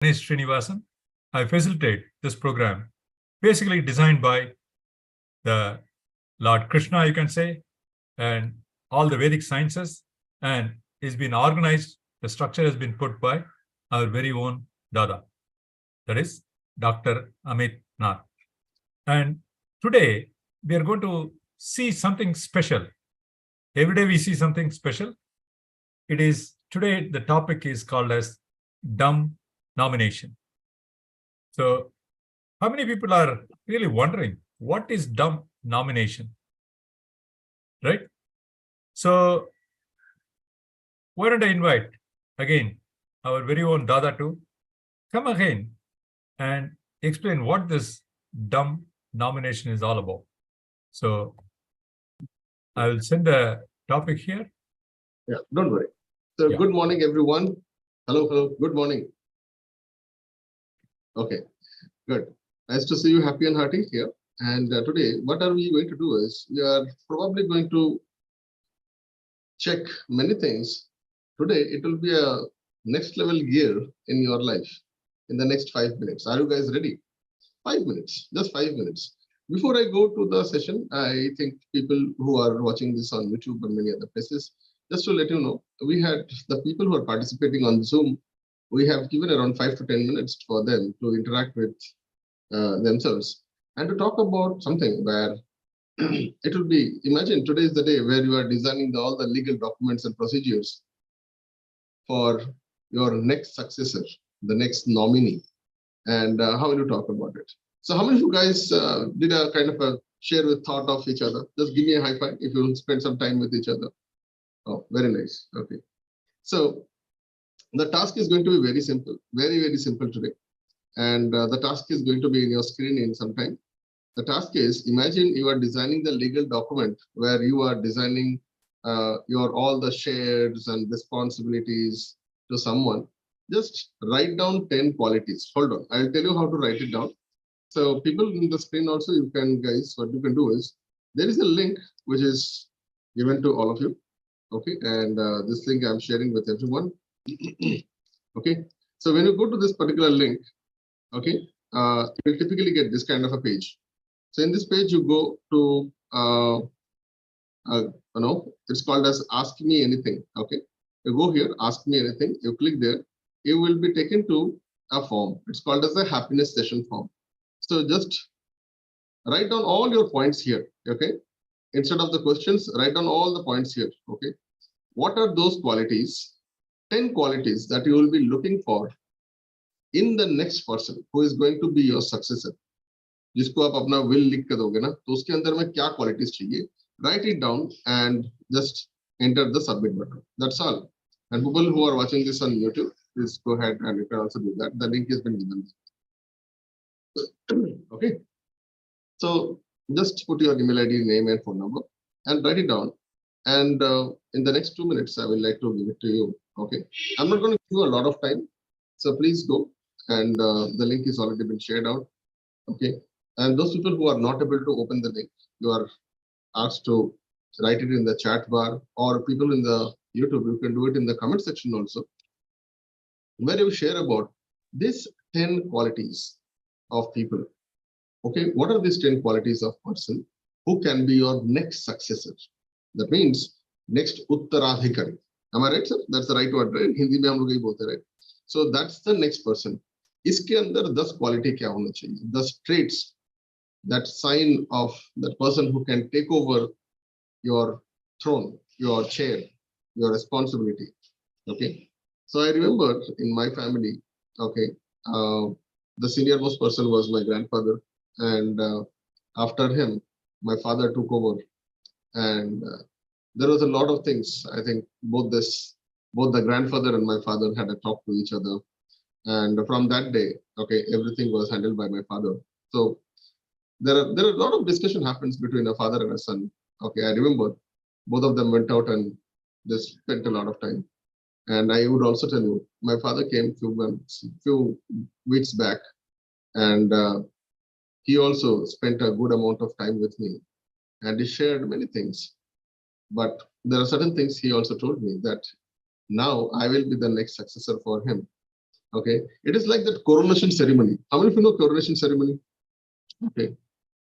name is Srinivasan. I facilitate this program, basically designed by the Lord Krishna, you can say, and all the Vedic sciences, and it's been organized, the structure has been put by our very own Dada, that is Dr. Amit Nath. And today we are going to see something special. Every day we see something special. It is today the topic is called as dumb nomination. So how many people are really wondering what is dumb nomination, right? So why don't I invite again our very own Dada to come again and explain what this dumb nomination is all about. So I will send the topic here. Yeah, don't worry. So yeah. Good morning, everyone. Hello, good morning. Okay, good. Nice to see you happy and hearty here. And today, what are we going to do is, we are probably going to check many things. Today, it will be a next level gear in your life in the next 5 minutes. Are you guys ready? 5 minutes, just 5 minutes. Before I go to the session, I think people who are watching this on YouTube and many other places, just to let you know, we had the people who are participating on Zoom, we have given around 5 to 10 minutes for them to interact with themselves and to talk about something where it will be, imagine today is the day where you are designing all the legal documents and procedures for your next successor, the next nominee, and how will you talk about it? So how many of you guys did a kind of a share with thought of each other? Just give me a high five if you spend some time with each other. Oh, very nice. Okay. So the task is going to be very simple, very simple today. And the task is going to be in your screen in some time. The task is, imagine you are designing the legal document where you are designing your all the shares and responsibilities to someone. Just write down 10 qualities. Hold on, I'll tell you how to write it down. So people in the screen also, you can guys, what you can do is, there is a link which is given to all of you. Okay, and this link I'm sharing with everyone. Okay, so when you go to this particular link, okay, you will typically get this kind of a page. So in this page, you go to, it's called as Ask Me Anything. Okay, you go here, Ask Me Anything. You click there. You will be taken to a form. It's called as a happiness session form. So just write down all your points here. Okay, instead of the questions, write down all the points here. Okay, what are those qualities? 10 qualities that you will be looking for in the next person who is going to be your successor. जिसको आप अपना will लिख के दोगे ना, तो उसके अंदर में क्या qualities चाहिए? Write it down and just enter the submit button. That's all. And people who are watching this on YouTube, please go ahead and you can also do that. The link has been given. Okay. So just put your email ID, name, and phone number, and write it down. And in the next 2 minutes, I will like to give it to you. Okay. I'm not going to give you a lot of time, so please go. And the link is already been shared out. Okay. And those people who are not able to open the link, you are asked to write it in the chat bar, or people in the YouTube, you can do it in the comment section also, where you share about these 10 qualities of people. Okay, what are these 10 qualities of person who can be your next successor? That means next Uttaradhikari. Am I right, sir? That's the right word, right? Hindi mein hum log yahi bolte, right? So that's the next person. Iske andar 10 quality kya hona chahiye? 10 traits, that sign of that person who can take over your throne, your chair, your responsibility. Okay. So I remember in my family, okay, the senior most person was my grandfather. And after him, my father took over. And there was a lot of things. I think both the grandfather and my father had a talk to each other. And from that day, okay, everything was handled by my father. So there are a lot of discussion happens between a father and a son. Okay, I remember both of them went out and they spent a lot of time. And I would also tell you, my father came few weeks back, and he also spent a good amount of time with me, and he shared many things. But there are certain things he also told me that now I will be the next successor for him. Okay, it is like that coronation ceremony. How many of you know coronation ceremony? Okay,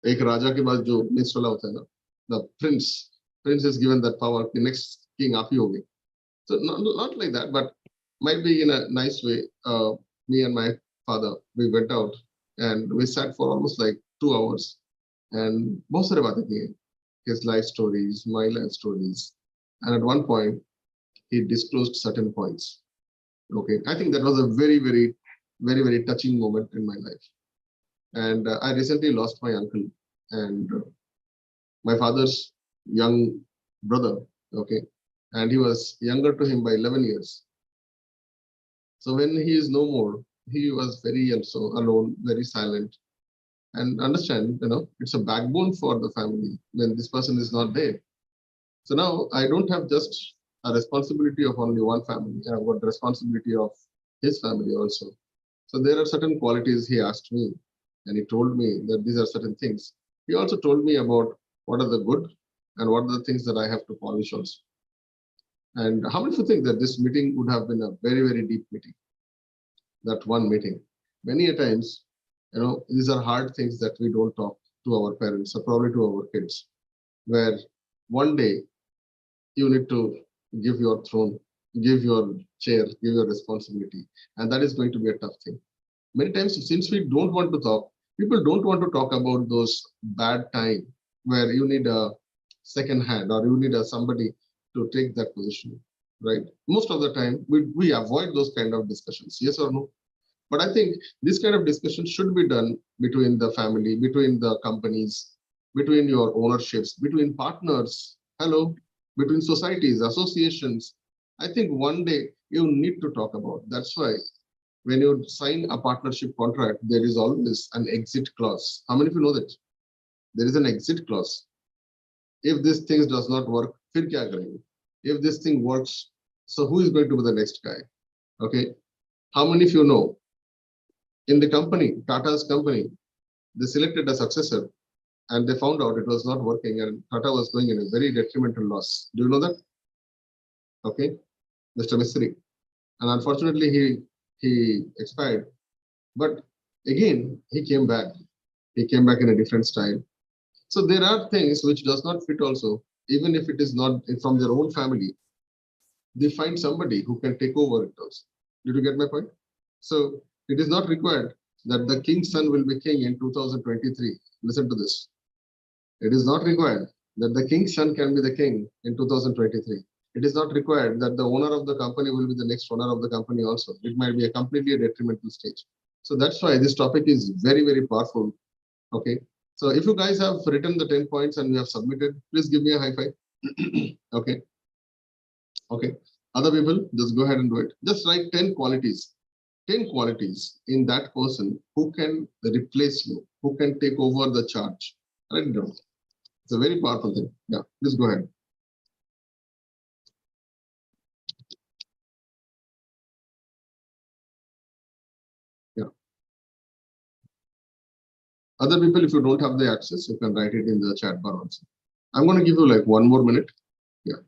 एक राजा के बाद जो next वाला होता है ना, the prince is given that power. The next king आप ही होगे. So not like that, but might be in a nice way. Me and my father, we went out and we sat for almost like 2 hours and बहुत सारे बातें किए. His life stories, my life stories, and at one point he disclosed certain points. Okay, I think that was a very touching moment in my life. And I recently lost my uncle and my father's young brother. Okay, and he was younger to him by 11 years. So when he is no more, he was very also alone, very silent. And understand, it's a backbone for the family when this person is not there. So now I don't have just a responsibility of only one family. I've got the responsibility of his family also. So there are certain qualities he asked me, and he told me that these are certain things. He also told me about what are the good and what are the things that I have to polish also. And how many of you think that this meeting would have been a very deep meeting? That one meeting. Many a times, these are hard things that we don't talk to our parents or probably to our kids, where one day you need to give your throne, give your chair, give your responsibility. And that is going to be a tough thing. Many times, since we don't want to talk, people don't want to talk about those bad time where you need a second hand or you need somebody to take that position, right? Most of the time, we avoid those kind of discussions, yes or no? But I think this kind of discussion should be done between the family, between the companies, between your ownerships, between partners, hello, between societies, associations. I think one day you need to talk about. That's why when you sign a partnership contract, there is always an exit clause. How many of you know that? There is an exit clause. If this thing does not work, फिर क्या करेंगे? If this thing works, so who is going to be the next guy? Okay. How many of you know? In the company, Tata's company, they selected a successor and they found out it was not working and Tata was going in a very detrimental loss. Do you know that? Okay, Mr. Mistry. And unfortunately, he expired. But again, he came back. He came back in a different style. So there are things which does not fit also, even if it is not from their own family. They find somebody who can take over it also. Did you get my point? So it is not required that the king's son will be king in 2023. Listen to this. It is not required that the king's son can be the king in 2023. It is not required that the owner of the company will be the next owner of the company also. It might be a completely detrimental stage. So that's why this topic is very powerful. Okay. So if you guys have written the 10 points and you have submitted, please give me a high five. Okay. Okay. Other people, just go ahead and do it. Just write 10 qualities. 10 qualities in that person who can replace you, who can take over the charge. Write it down. It's a very powerful thing. Yeah, please go ahead. Yeah. Other people, if you don't have the access, you can write it in the chat bar also. I'm going to give you like 1 more minute. Yeah.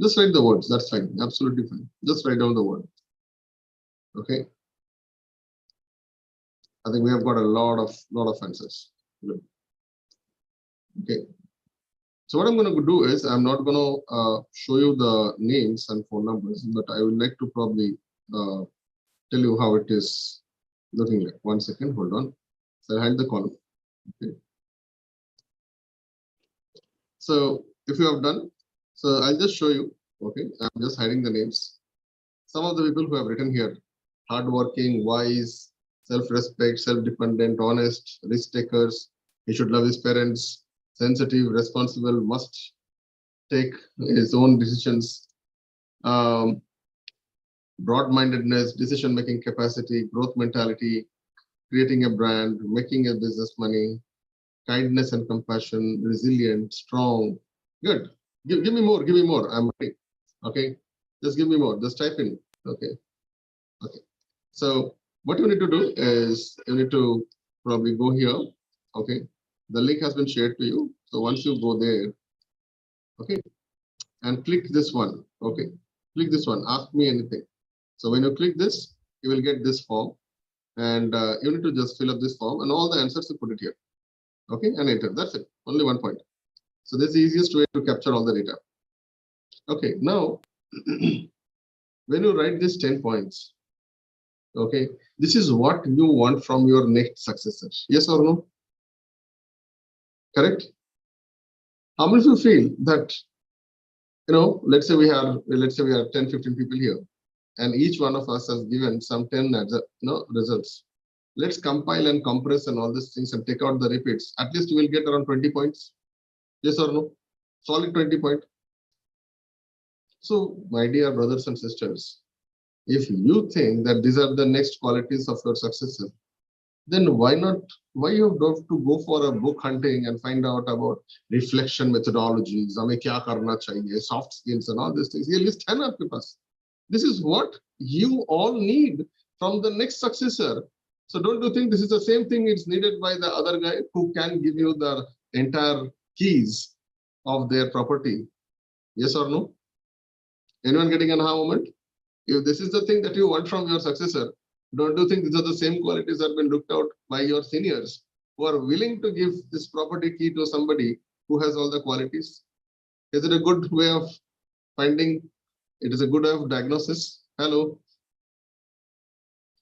Just write the words. That's fine. Absolutely fine. Just write down the word. Okay. I think we have got a lot of answers. Good. Okay. So what I'm going to do is I'm not going to show you the names and phone numbers, but I would like to probably tell you how it is looking like. 1 second, hold on. So I'll hide the column. Okay. So if you have done, so I'll just show you. Okay, I'm just hiding the names. Some of the people who have written here: hardworking, wise, self-respect, self-dependent, honest, risk takers. He should love his parents. Sensitive, responsible, must take his own decisions. Broad-mindedness, decision-making capacity, growth mentality, creating a brand, making a business money, kindness and compassion, resilient, strong. Good. Give me more. Give me more. I'm ready. Okay. Just give me more. Just type in. Okay. Okay. So what you need to do is you need to probably go here. Okay. The link has been shared to you. So once you go there, okay, and click this one. Okay. Click this one. Ask me anything. So when you click this, you will get this form, and you need to just fill up this form and all the answers you put it here. Okay, and enter. That's it. Only one point. So that's the easiest way to capture all the data. Okay, now when you write these 10 points, okay, this is what you want from your next successor. Yes or no? Correct? How many of you feel that, let's say we are 10, 15 people here, and each one of us has given some 10 results. Let's compile and compress and all these things and take out the repeats. At least you will get around 20 points. Yes or no? Solid 20 points. So, my dear brothers and sisters, if you think that these are the next qualities of your successor, then why you have to go for a book hunting and find out about reflection methodologies, हमें क्या करना चाहिए, soft skills and all these things. ये list है ना आपके पास. This is what you all need from the next successor. So don't you think this is the same thing it's needed by the other guy who can give you the entire keys of their property? Yes or no? Anyone getting an aha moment? If this is the thing that you want from your successor, don't you think these are the same qualities that have been looked out by your seniors who are willing to give this property key to somebody who has all the qualities? Is it a good way of finding? It is a good way of diagnosis. Hello.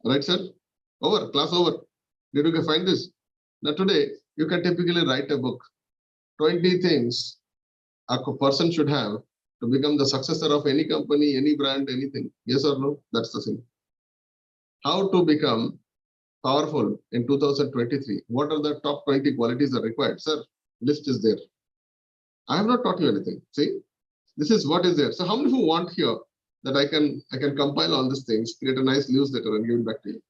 Right, sir? Over. Class over. Did you find this? Now today, you can typically write a book. 20 things a person should have to become the successor of any company, any brand, anything. Yes or no? That's the thing. How to become powerful in 2023? What are the top 20 qualities that are required? Sir, list is there. I have not taught you anything. See, this is what is there. So how many who want here that I can compile all these things, create a nice newsletter and give it back to you?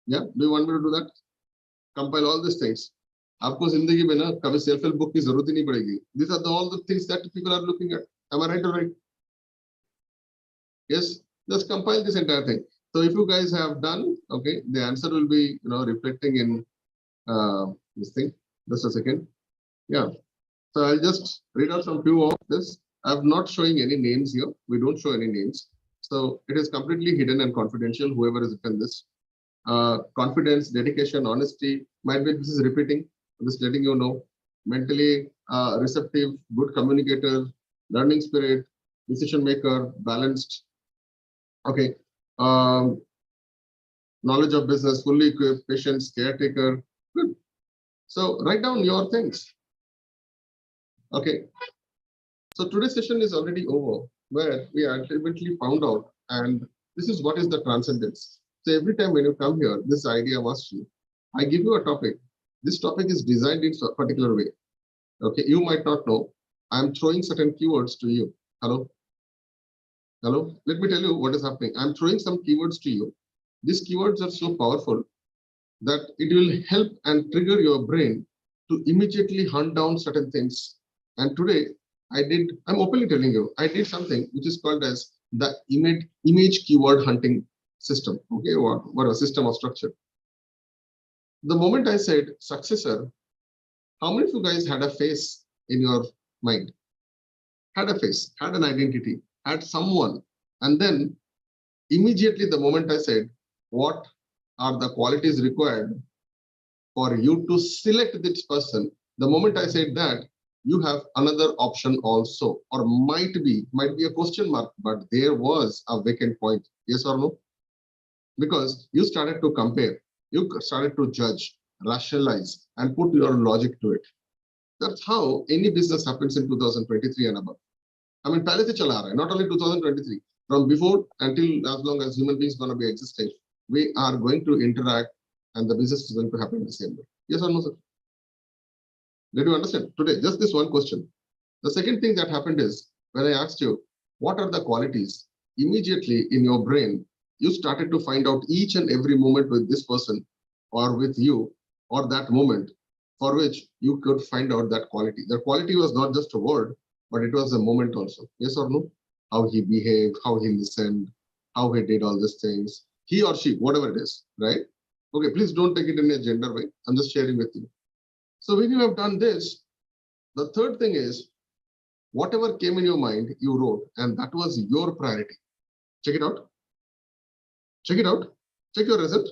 Yeah, do you want me to do that? Compile all these things. आपको जिंदगी में ना कभी self help book की जरूरत ही नहीं पड़ेगी. These are all the things that people are looking at. Am I right or right? Yes, just compile this entire thing. So if you guys have done, okay, the answer will be reflecting in this thing. Just a second. Yeah. So I'll just read out some few of this. I'm not showing any names here. We don't show any names. So it is completely hidden and confidential, whoever is written this. Confidence, dedication, honesty, might be this is repeating, just letting you know. Mentally receptive, good communicator, learning spirit, decision maker, balanced. Okay. Knowledge of business, fully equipped, patience, caretaker. Good. So write down your things. Okay. So today's session is already over, where we ultimately found out, and this is what is the transcendence. So every time when you come here, this idea was you. I give you a topic. This topic is designed in a particular way. Okay, you might not know. I'm throwing certain keywords to you. Hello? Hello? Let me tell you what is happening. I'm throwing some keywords to you. These keywords are so powerful that it will help and trigger your brain to immediately hunt down certain things. And today, I'm openly telling you, I did something which is called as the image keyword hunting system. Okay, what a system of structure. The moment I said successor, how many of you guys had a face in your mind? Had a face, had an identity, had someone, and then immediately the moment I said, what are the qualities required for you to select this person? The moment I said that, you have another option also, or might be a question mark, but there was a vacant point. Yes or no? Because you started to compare, you started to judge, rationalize, and put your logic to it. That's how any business happens in 2023 and above. I mean, पहले से चला रहा है, not only 2023. From before until as long as human beings going to be existing, we are going to interact, and the business is going to happen the same way. Yes or no, sir? Did you understand? Today, just this one question. The second thing that happened is, when I asked you, what are the qualities? Immediately in your brain, you started to find out each and every moment with this person or with you or that moment for which you could find out that quality. The quality was not just a word, but it was a moment also. Yes or no? How he behaved, how he listened, how he did all these things. He or she, whatever it is, right? Okay, please don't take it in a gender way. I'm just sharing with you. So when you have done this, the third thing is, whatever came in your mind, you wrote, and that was your priority. Check it out. Check it out. Check your result.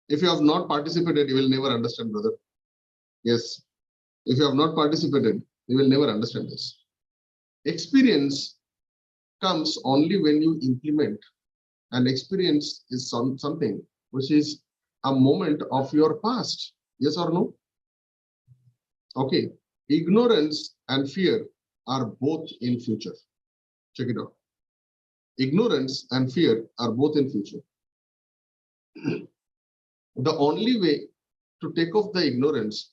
If you have not participated, you will never understand, brother. Yes. If you have not participated, you will never understand this. Experience comes only when you implement. And experience is something which is a moment of your past. Yes or no? Okay. Ignorance and fear are both in future. Check it out. Ignorance and fear are both in future. The only way to take off the ignorance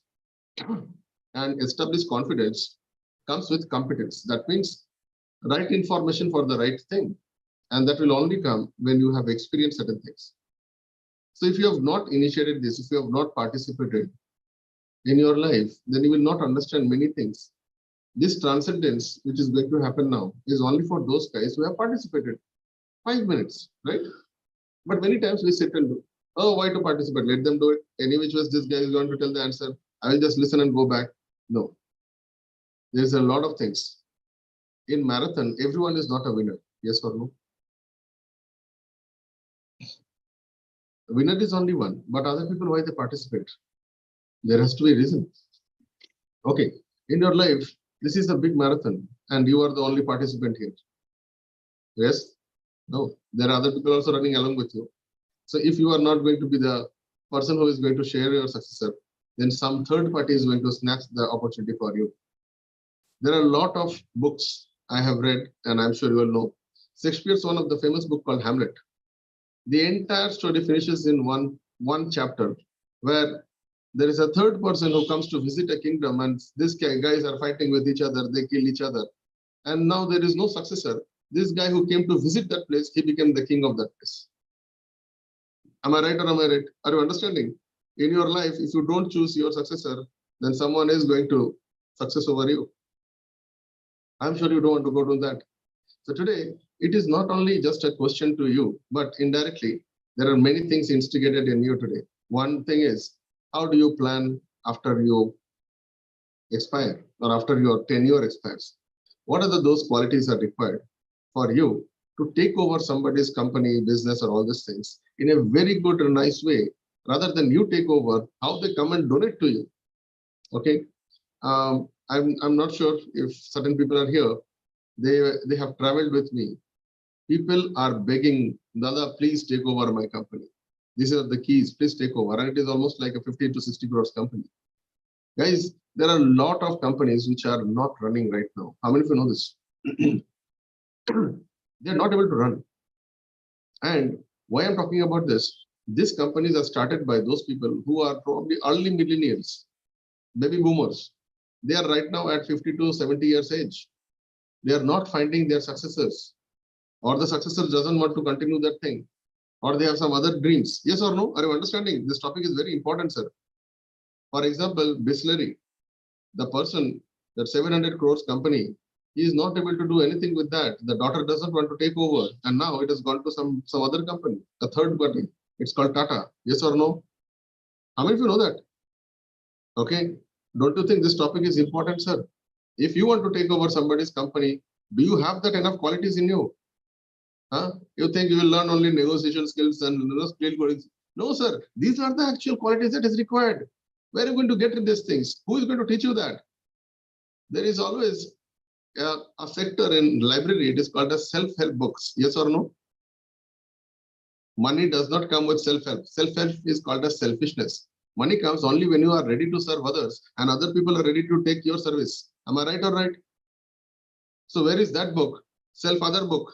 and establish confidence comes with competence. That means right information for the right thing. And that will only come when you have experienced certain things. So if you have not initiated this, if you have not participated in your life, then you will not understand many things. This transcendence, which is going to happen now, is only for those guys who have participated. 5 minutes, right? But many times we sit and do, oh, why to participate? Let them do it. Any which was this guy is going to tell the answer. I will just listen and go back. No. There's a lot of things. In marathon, everyone is not a winner. Yes or no? The winner is only one, but other people, why they participate? There has to be a reason. Okay, in your life, this is a big marathon and you are the only participant here. Yes? No, there are other people also running along with you. So if you are not going to be the person who is going to share your successor, then some third party is going to snatch the opportunity for you. There are a lot of books I have read, and I'm sure you will know. Shakespeare's one of the famous book called Hamlet. The entire story finishes in one chapter where there is a third person who comes to visit a kingdom, and this guys are fighting with each other, they kill each other. And now there is no successor. This guy who came to visit that place, he became the king of that place. Am I right or am I right? Are you understanding? In your life, if you don't choose your successor, then someone is going to success over you. I'm sure you don't want to go to that. So today, it is not only just a question to you, but indirectly, there are many things instigated in you today. One thing is, how do you plan after you expire or after your tenure expires? What are those qualities are required for you to take over somebody's company, business, or all these things in a very good and nice way, rather than you take over, how they come and donate to you? Okay. I'm not sure if certain people are here. They have traveled with me. People are begging, Dada, please take over my company. These are the keys, please take over. And it is almost like a 50 to 60 crores company. Guys, there are a lot of companies which are not running right now. How many of you know this? They're not able to run. And why I'm talking about this, these companies are started by those people who are probably early millennials, baby boomers. They are right now at 50 to 70 years age. They are not finding their successors, or the successor doesn't want to continue that thing, or they have some other dreams. Yes or no? Are you understanding? This topic is very important, sir. For example, Bisleri, the person, that 700 crores company, he is not able to do anything with that. The daughter doesn't want to take over, and now it has gone to some other company, a third party. It's called Tata. Yes or no? How many of you know that? Okay. Don't you think this topic is important, sir? If you want to take over somebody's company, do you have that enough qualities in you? Huh? You think you will learn only negotiation skills and skill qualities? No, sir. These are the actual qualities that is required. Where are you going to get in these things? Who is going to teach you that? There is always a sector in library. It is called as self-help books. Yes or no? Money does not come with self-help. Self-help is called as selfishness. Money comes only when you are ready to serve others and other people are ready to take your service. Am I right or right? So where is that book? Self-other book.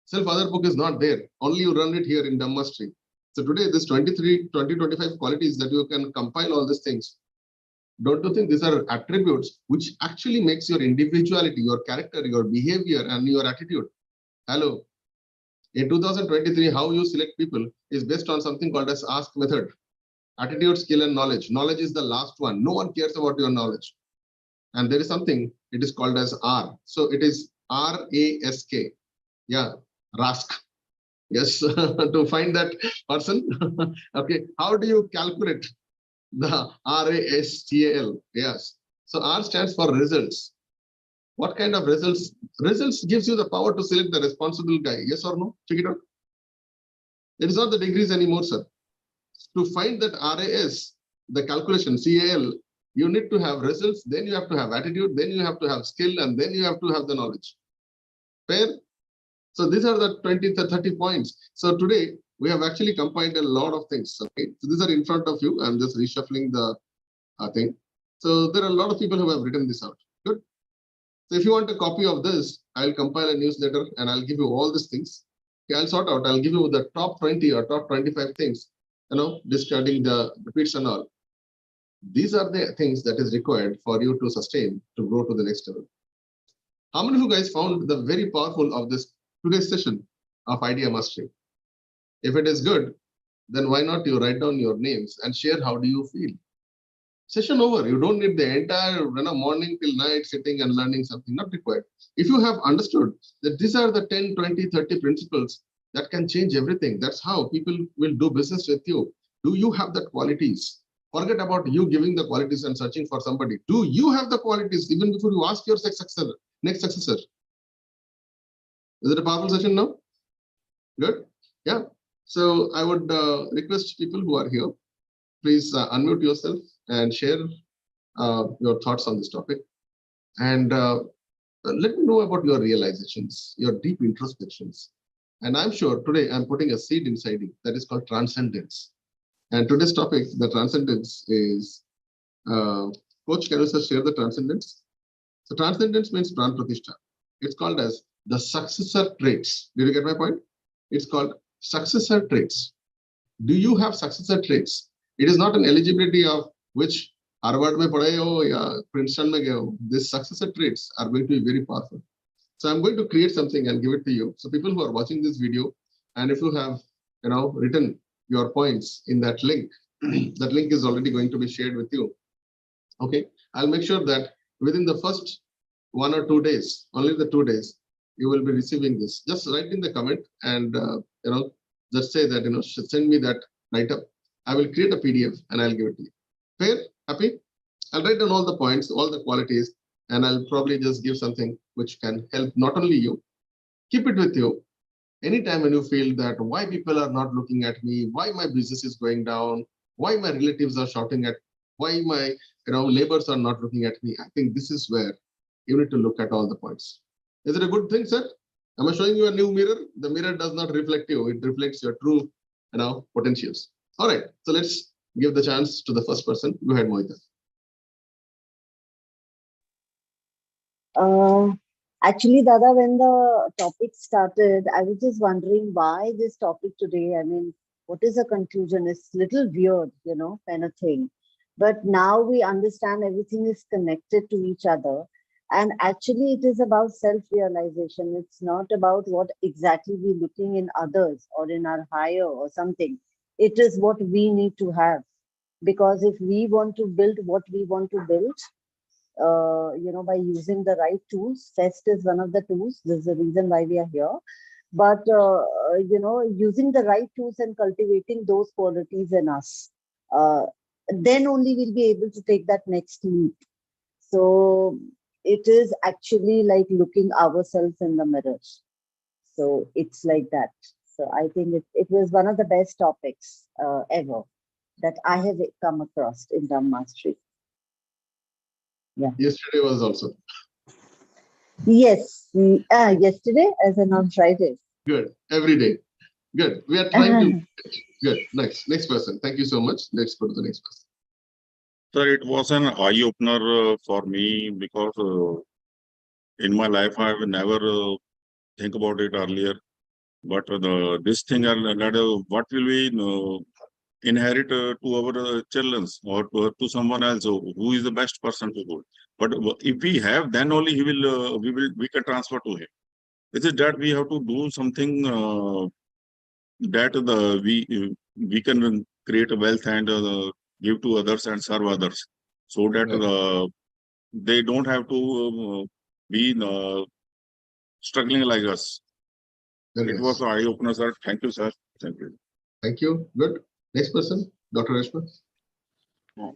Self-other book is not there. Only you run it here in Dhammastery. So today, this 20, 25 qualities that you can compile all these things. Don't you think these are attributes which actually makes your individuality, your character, your behavior, and your attitude? Hello. In 2023, how you select people is based on something called as ask method. Attitude, skill, and knowledge. Knowledge is the last one. No one cares about your knowledge. And there is something, it is called as R. So it is R-A-S-K. Yeah, RASK. Yes, to find that person. Okay, how do you calculate the RASCAL? Yes. So R stands for results. What kind of results? Results gives you the power to select the responsible guy. Yes or no? Check it out. It is not the degrees anymore, sir. To find that RAS, the calculation, CAL, you need to have results, then you have to have attitude, then you have to have skill, and then you have to have the knowledge. Fair? So these are the 20 to 30 points. So today, we have actually combined a lot of things. Okay, so these are in front of you. I'm just reshuffling the thing. So there are a lot of people who have written this out. Good. So if you want a copy of this, I'll compile a newsletter and I'll give you all these things. Okay, I'll sort out. I'll give you the top 20 or top 25 things, discarding the repeats and all. These are the things that is required for you to sustain, to grow to the next level. How many of you guys found the very powerful of this today's session of idea mastery? If it is good, then why not you write down your names and share how do you feel? Session over. You don't need the entire morning till night sitting and learning something, not required. If you have understood that these are the 10, 20, 30 principles that can change everything, that's how people will do business with you. Do you have the qualities? Forget about you giving the qualities and searching for somebody. Do you have the qualities even before you ask your next successor? Is it a powerful session now? Good. Yeah. So I would request people who are here, please unmute yourself and share your thoughts on this topic. And let me know about your realizations, your deep introspections. And I'm sure today I'm putting a seed inside you that is called Transcendence. And today's topic, the Transcendence, is, Coach, can you just share the Transcendence? So Transcendence means Pran Pratishtha. It's called as the successor traits. Did you get my point? It's called successor traits. Do you have successor traits? It is not an eligibility of which Harvard mein padhe ho ya Princeton mein gaye ho. These successor traits are going to be very powerful. So I'm going to create something and give it to you. So people who are watching this video, and if you have written your points in that link, that link is already going to be shared with you. Okay, I'll make sure that within the first 1 or 2 days, only the 2 days, you will be receiving this. Just write in the comment and just say that send me that write-up. I will create a PDF and I'll give it to you. Fair? Happy? I'll write down all the points, all the qualities, and I'll probably just give something which can help not only you, keep it with you. Anytime when you feel that why people are not looking at me, why my business is going down, why my relatives are shouting at, why my neighbors are not looking at me, I think this is where you need to look at all the points. Is it a good thing, sir? Am I showing you a new mirror? The mirror does not reflect you. It reflects your true potentials. All right. So let's give the chance to the first person. Go ahead, Mohita. Actually, Dada, when the topic started, I was just wondering why this topic today. I mean, what is the conclusion? It's a little weird, kind of thing. But now we understand everything is connected to each other. And actually, it is about self-realization. It's not about what exactly we're looking in others or in our higher or something. It is what we need to have. Because if we want to build what we want to build, by using the right tools, FEST is one of the tools. This is the reason why we are here. But, using the right tools and cultivating those qualities in us, then only we'll be able to take that next leap. So it is actually like looking ourselves in the mirror. So it's like that. So I think it was one of the best topics ever that I have come across in Dharma Mastery. Yeah. Yesterday was also. Yes. Yesterday as in on Friday. Good. Every day. Good. We are trying to. Good. Next person. Thank you so much. Let's go to the next person. Sir, it was an eye-opener for me because in my life I have never think about it earlier. But this thing, what will we inherit to our children or to someone else who is the best person to do it? But if we have, then only we can transfer to him. It is that we have to do something that we can create a wealth and give to others and serve others, so that they don't have to be struggling like us. Very it nice. was an eye opener, sir. Thank you, sir. Thank you. Thank you. Good. Next person, Dr. Reshma.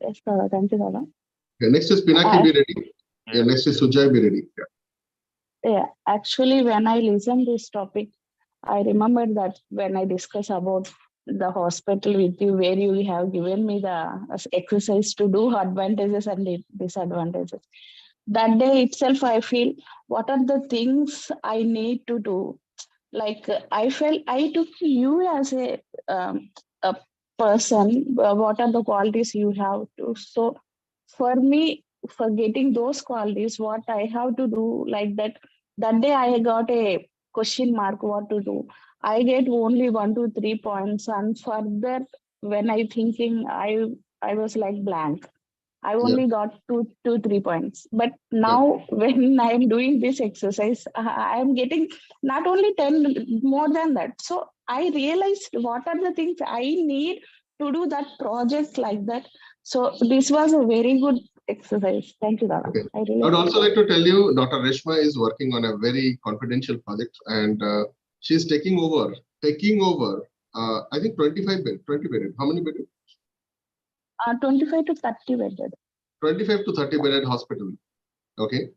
Yes, Dada. Thank you, Dada. Okay, next is Pinaki, be ready. Yeah, next is Sujay, be ready. Yeah, actually, when I listened this topic, I remember that when I discuss about the hospital with you, where you have given me the exercise to do advantages and disadvantages. That day itself, I feel what are the things I need to do. Like I felt I took you as a person. What are the qualities you have to? So for me, for getting those qualities, what I have to do, like that day I got a question mark what to do. I get only 1 to 3 points, and further when I thinking, I was like blank. I Yeah. only got 2 to 3 points. But Yeah. now when I'm doing this exercise, I'm getting not only 10, more than that. So I realized what are the things I need to do that project like that. So this was a very good exercise. Thank you, Dada. Okay. I I really would also appreciate like to tell you, Dr. Reshma is working on a very confidential project, and she's taking over. I think 25 bed, 20 bedded. How many bedded? 25 to 30 bedded. 25 to 30 bedded hospital. Okay,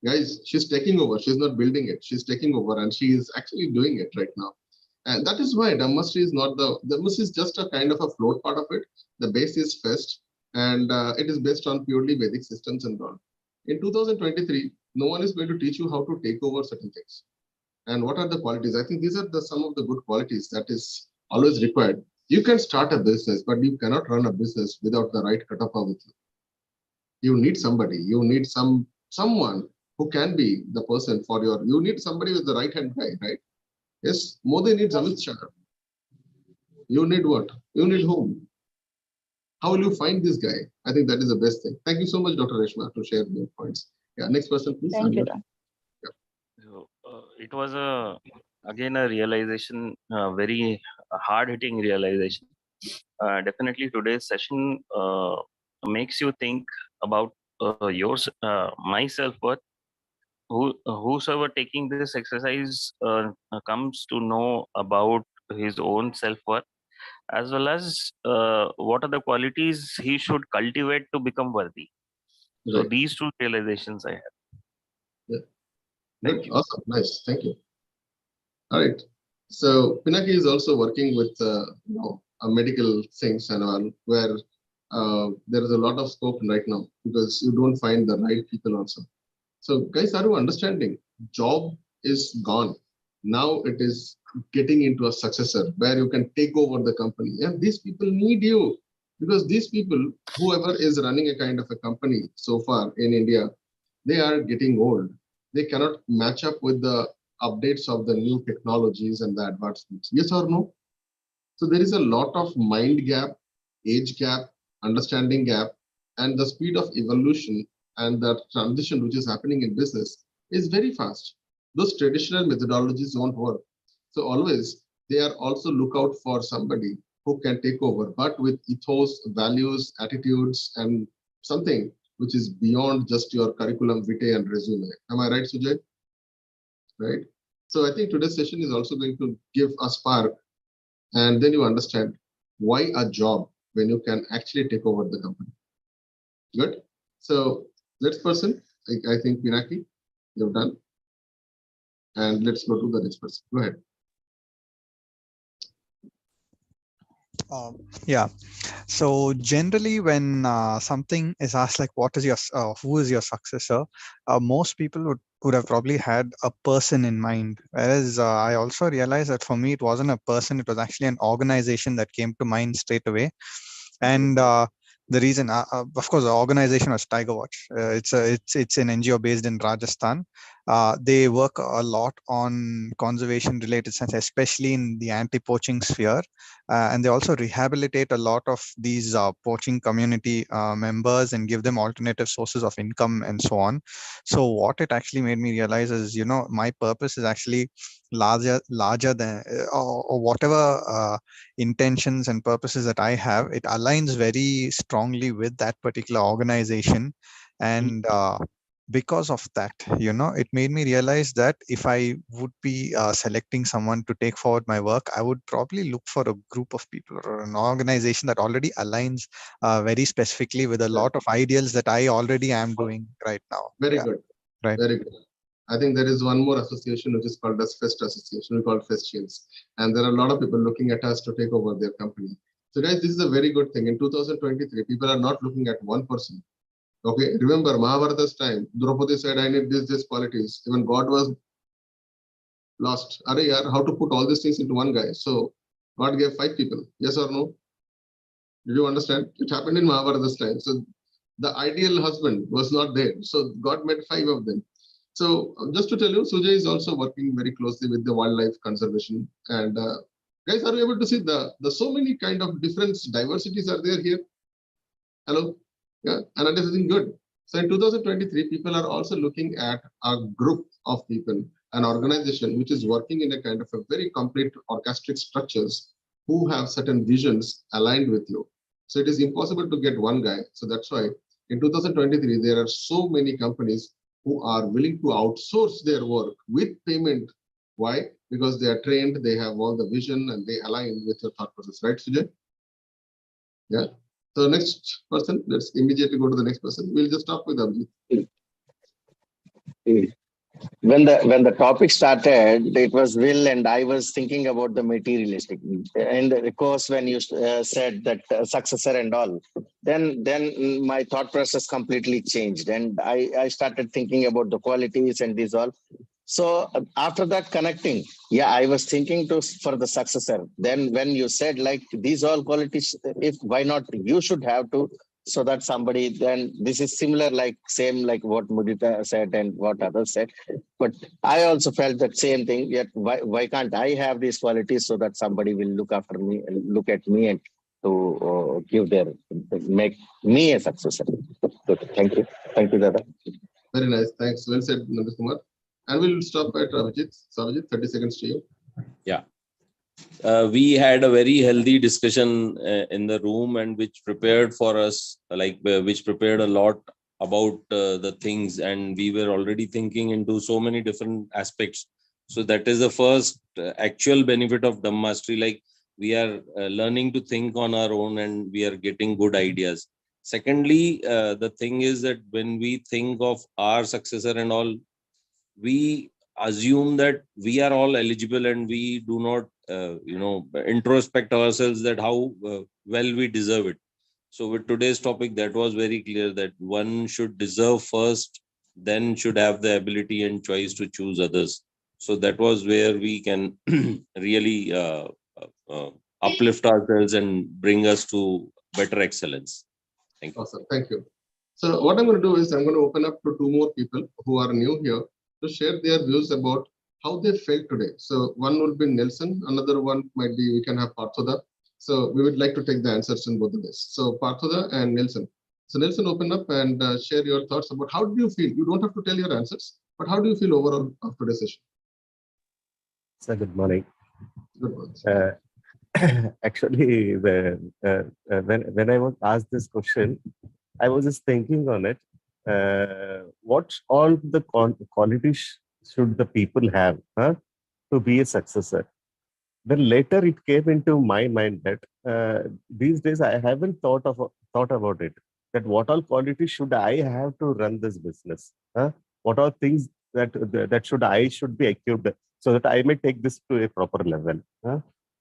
guys, she's taking over. She's not building it. She's taking over, and she is actually doing it right now. And that is why Dhammasri is not the Dhammasri is just a kind of a float part of it. The base is fest, and it is based on purely Vedic systems and all. In 2023, no one is going to teach you how to take over certain things. And what are the qualities? I think these are some of the good qualities that is always required. You can start a business, but you cannot run a business without the right katapa with you. You need somebody. You need someone who can be the person for your. You need somebody with the right hand guy, right? Yes, Modi needs Amit Shah. You need what? You need whom? How will you find this guy? I think that is the best thing. Thank you so much, Dr. Reshma, to share your points. Yeah, next person, please. Thank you, Dada. So, it was again a realization, very hard-hitting realization. Definitely, today's session makes you think about my self-worth. Whosoever taking this exercise comes to know about his own self-worth, as well as what are the qualities he should cultivate to become worthy. So Right. these two realizations I have. Yeah. Thank Good. you. Awesome. Nice. Thank you. All right. So Pinaki is also working with medical things and all, where there is a lot of scope right now because you don't find the right people also. So guys, are you understanding? Job is gone. Now it is getting into a successor where you can take over the company. And these people need you because these people, whoever is running a kind of a company so far in India, they are getting old. They cannot match up with the updates of the new technologies and the advancements. Yes or no? So there is a lot of mind gap, age gap, understanding gap, and the speed of evolution and the transition which is happening in business is very fast. Those traditional methodologies won't work. So always they are also look out for somebody who can take over, but with ethos, values, attitudes, and something which is beyond just your curriculum vitae and resume. Am I right, Sujay? Right. So I think today's session is also going to give a spark, and then you understand why a job when you can actually take over the company. Good. So next person, I think Pinaki, you've done. And let's go to the next person. Go ahead. Yeah. So generally, when something is asked like, "What is your who is your successor?" Most people would have probably had a person in mind. Whereas I also realized that for me, it wasn't a person; it was actually an organization that came to mind straight away. And the reason, of course, the organization was Tiger Watch. It's an NGO based in Rajasthan. They work a lot on conservation related science, especially in the anti-poaching sphere. And they also rehabilitate a lot of these poaching community members and give them alternative sources of income and so on. So what it actually made me realize is, my purpose is actually larger than or whatever intentions and purposes that I have. It aligns very strongly with that particular organization. And because of that, it made me realize that if I would be selecting someone to take forward my work, I would probably look for a group of people or an organization that already aligns very specifically with a lot of ideals that I already am doing right now. Very Yeah. good. Right. Very good. I think there is one more association which is called as Fest Association. We call it Festians. And there are a lot of people looking at us to take over their company. So guys, this is a very good thing. In 2023, people are not looking at one person. Okay, remember Mahabharata's time, Draupadi said, I need these qualities. Even God was lost. How to put all these things into one guy? So God gave 5 people. Yes or no? Did you understand? It happened in Mahabharata's time. So the ideal husband was not there. So God made 5 of them. So just to tell you, Sujay is also working very closely with the wildlife conservation. And guys, are you able to see the so many kind of different diversities are there here? Hello? Yeah, and it is good. So in 2023, people are also looking at a group of people, an organization which is working in a kind of a very complete orchestric structures who have certain visions aligned with you. So it is impossible to get one guy. So that's why in 2023, there are so many companies who are willing to outsource their work with payment. Why? Because they are trained, they have all the vision, and they align with your thought process, right, Sujay? Yeah. So next person, let's immediately go to the next person. We'll just talk with Abhijit. When the topic started, it was will, and I was thinking about the materialistic. And of course, when you said that successor and all, then my thought process completely changed, and I started thinking about the qualities and these all. So after that connecting, yeah, I was thinking for the successor. Then when you said like these all qualities, if why not you should have to, so that somebody, then this is similar, like same like what Mudita said and what others said. But I also felt that same thing. Yet why can't I have these qualities so that somebody will look after me and look at me and to make me a successor. Good. Thank you, Dada. Very nice. Thanks. Well said, Nandakumar Kumar. And we'll stop at Abhijit. So Abhijit, 30 seconds to you. Yeah. We had a very healthy discussion in the room, and which prepared for us, which prepared a lot about the things, and we were already thinking into so many different aspects. So that is the first actual benefit of Dhamm Mastery. Like we are learning to think on our own, and we are getting good ideas. Secondly, the thing is that when we think of our successor and all, we assume that we are all eligible, and we do not introspect ourselves that how well we deserve it. So with today's topic, that was very clear that one should deserve first, then should have the ability and choice to choose others. So that was where we can really uplift ourselves and bring us to better excellence. Thank you. Awesome. Thank you. So what I'm going to do is I'm going to open up to 2 more people who are new here to share their views about how they felt today. So one will be Nelson, another one might be, we can have Parthoda. So we would like to take the answers in both of this. So Parthoda and Nelson. So Nelson, open up and share your thoughts about how do you feel? You don't have to tell your answers, but how do you feel overall of today's session? So good morning. Good morning. Actually, when I was asked this question, I was just thinking on it. What all the qualities should the people have to be a successor? Then later it came into my mind that these days I haven't thought about it. That what all qualities should I have to run this business? What are things that I should be equipped so that I may take this to a proper level?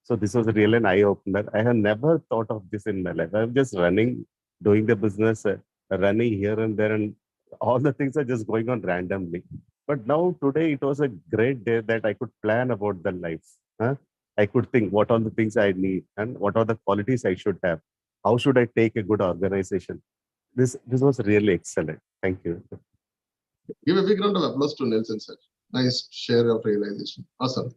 So this was really an eye opener. I have never thought of this in my life. I'm just running, doing the business, running here and there, and all the things are just going on randomly. But now today it was a great day that I could plan about the life. I could think what are the things I need and what are the qualities I should have. How should I take a good organization? This was really excellent. Thank you. Give a big round of applause to Nelson, sir. Nice share of realization. Awesome.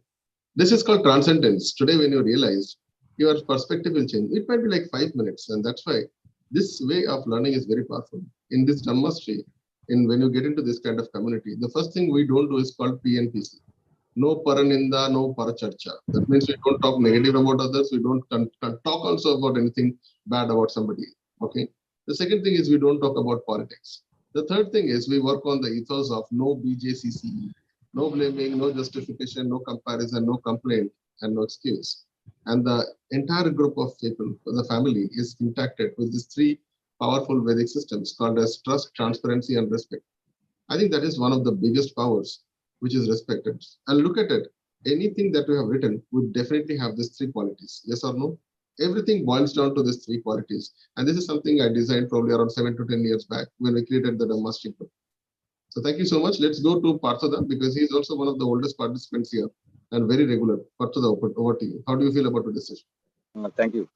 This is called Transcendence. Today, when you realize, your perspective will change. It might be like 5 minutes, and that's why this way of learning is very powerful. In this Dhamm Mastery, when you get into this kind of community, the first thing we don't do is called PNPC. No paraninda, no paracharcha. That means we don't talk negative about others. We don't talk also about anything bad about somebody. Okay. The second thing is we don't talk about politics. The third thing is we work on the ethos of no BJCCE, no blaming, no justification, no comparison, no complaint, and no excuse. And the entire group of people, the family, is impacted with these 3 powerful Vedic systems called as trust, transparency, and respect. I think that is one of the biggest powers which is respected. And look at it, anything that we have written would definitely have these three qualities. Yes or no? Everything boils down to these three qualities. And this is something I designed probably around 7 to 10 years back when we created the Master Group. So thank you so much. Let's go to Parthoda because he's also one of the oldest participants here and very regular. Parthoda, over to you. How do you feel about today's session? Thank you.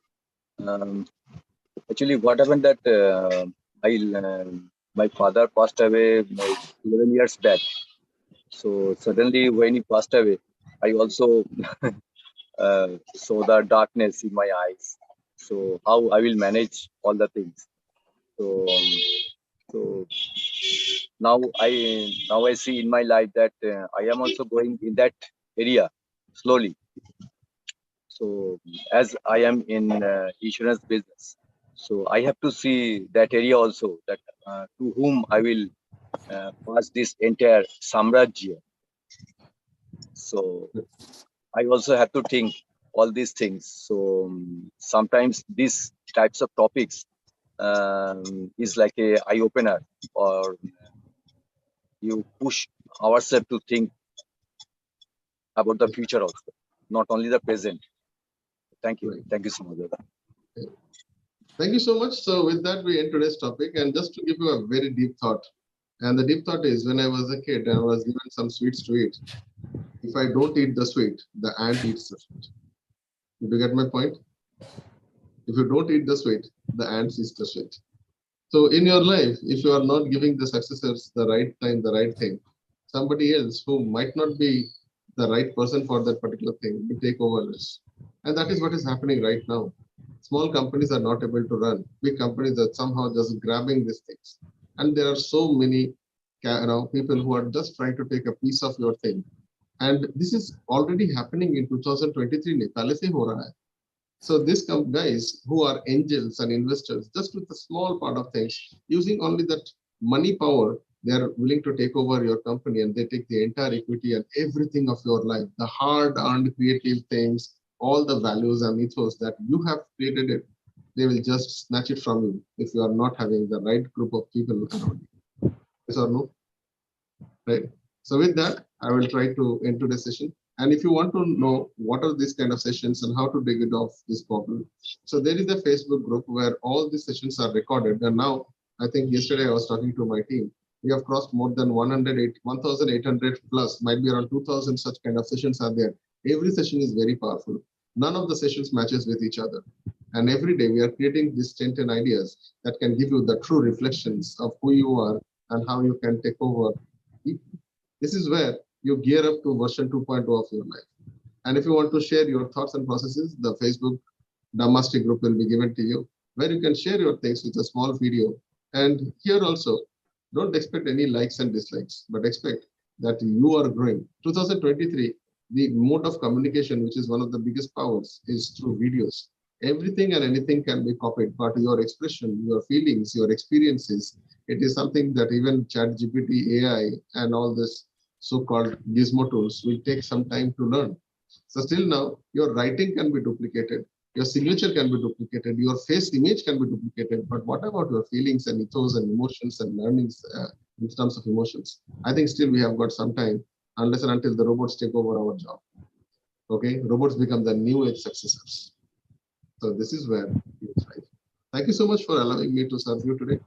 Actually, what happened that my father passed away 11 years back. So suddenly when he passed away, I also saw the darkness in my eyes. So how I will manage all the things. So now I see in my life that I am also going in that area slowly. So as I am in insurance business, so I have to see that area also, that to whom I will pass this entire samrajya. So I also have to think all these things. So sometimes these types of topics is like a eye opener, or you push ourselves to think about the future also, not only the present. Thank you. Thank you so much. Thank you so much. So with that, we end today's topic. And just to give you a very deep thought, and the deep thought is when I was a kid, I was given some sweets to eat. If I don't eat the sweet, the ant eats the sweet. Did you get my point? If you don't eat the sweet, the ant eats the sweet. So in your life, if you are not giving the successors the right time, the right thing, somebody else who might not be the right person for that particular thing will take over this. And that is what is happening right now. Small companies are not able to run. Big companies are somehow just grabbing these things. And there are so many people who are just trying to take a piece of your thing. And this is already happening in 2023. So these guys who are angels and investors, just with a small part of things, using only that money power, they are willing to take over your company and they take the entire equity and everything of your life, the hard-earned creative things, all the values and ethos that you have created it, they will just snatch it from you if you are not having the right group of people around you. Yes or no? Right. So with that, I will try to end today's session. And if you want to know what are these kind of sessions and how to dig it off this problem, so there is a Facebook group where all these sessions are recorded. And now, I think yesterday I was talking to my team. We have crossed more than 1,800 plus, might be around 2,000 such kind of sessions are there. Every session is very powerful. None of the sessions matches with each other. And every day we are creating these 10 ideas that can give you the true reflections of who you are and how you can take over. This is where you gear up to version 2.0 of your life. And if you want to share your thoughts and processes, the Facebook Namaste group will be given to you, where you can share your things with a small video. And here also, don't expect any likes and dislikes, but expect that you are growing. 2023, the mode of communication, which is one of the biggest powers, is through videos. Everything and anything can be copied, but your expression, your feelings, your experiences, it is something that even ChatGPT, AI, and all this so-called gizmo tools will take some time to learn. So still now, your writing can be duplicated, your signature can be duplicated, your face image can be duplicated, but what about your feelings and ethos and emotions and learnings in terms of emotions? I think still we have got some time, unless and until the robots take over our job. Okay, robots become the new age successors. So this is where you thrive. Thank you so much for allowing me to serve you today.